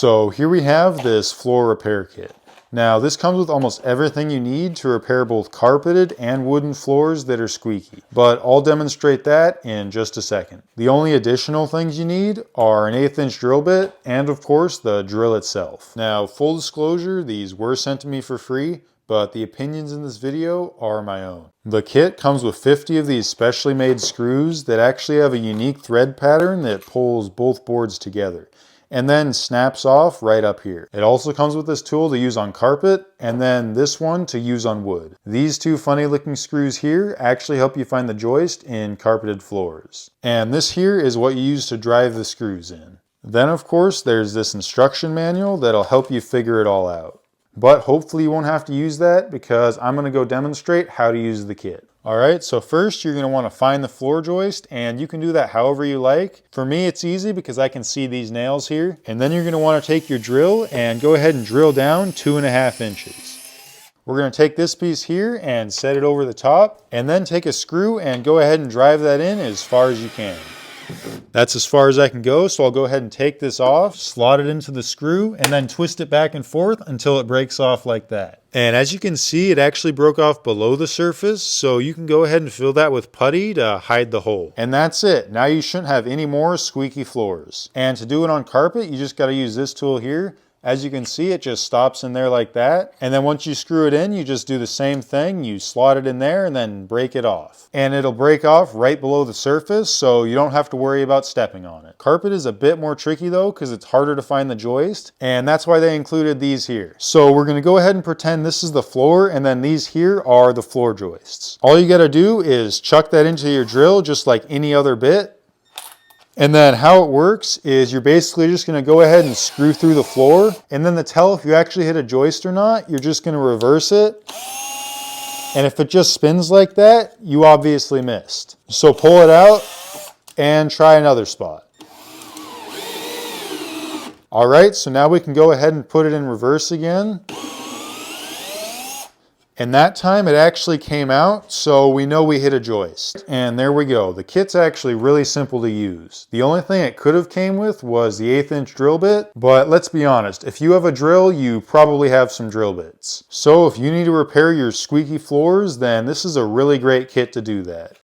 So here we have this floor repair kit. Now this comes with almost everything you need to repair both carpeted and wooden floors that are squeaky, but I'll demonstrate that in just a second. The only additional things you need are an 1/8 inch drill bit and of course the drill itself. Now full disclosure, these were sent to me for free, but the opinions in this video are my own. The kit comes with 50 of these specially made screws that actually have a unique thread pattern that pulls both boards together and then snaps off right up here. It also comes with this tool to use on carpet and then this one to use on wood. These two funny looking screws here actually help you find the joist in carpeted floors. And this here is what you use to drive the screws in. Then of course there's this instruction manual that'll help you figure it all out. But hopefully you won't have to use that because I'm going to go demonstrate how to use the kit. Alright, so first you're going to want to find the floor joist, and you can do that however you like. For me it's easy because I can see these nails here. And then you're going to want to take your drill and go ahead and drill down 2.5 inches. We're going to take this piece here and set it over the top, and then take a screw and go ahead and drive that in as far as you can. That's as far as I can go, so I'll go ahead and take this off, slot it into the screw, and then twist it back and forth until it breaks off like that. And as you can see, it actually broke off below the surface, so you can go ahead and fill that with putty to hide the hole. And that's it. Now you shouldn't have any more squeaky floors. And to do it on carpet, you just got to use this tool here. As you can see, it just stops in there like that. And then once you screw it in, you just do the same thing. You slot it in there and then break it off. And it'll break off right below the surface, so you don't have to worry about stepping on it. Carpet is a bit more tricky though, because it's harder to find the joist. And that's why they included these here. So we're going to go ahead and pretend this is the floor, and then these here are the floor joists. All you got to do is chuck that into your drill just like any other bit. And then how it works is you're basically just going to go ahead and screw through the floor. And then to tell if you actually hit a joist or not, you're just going to reverse it. And if it just spins like that, you obviously missed. So pull it out and try another spot. All right, so now we can go ahead and put it in reverse again. And that time it actually came out, so we know we hit a joist. And there we go. The kit's actually really simple to use. The only thing it could have came with was the 1/8 inch drill bit, but let's be honest, if you have a drill, you probably have some drill bits. So if you need to repair your squeaky floors, then this is a really great kit to do that.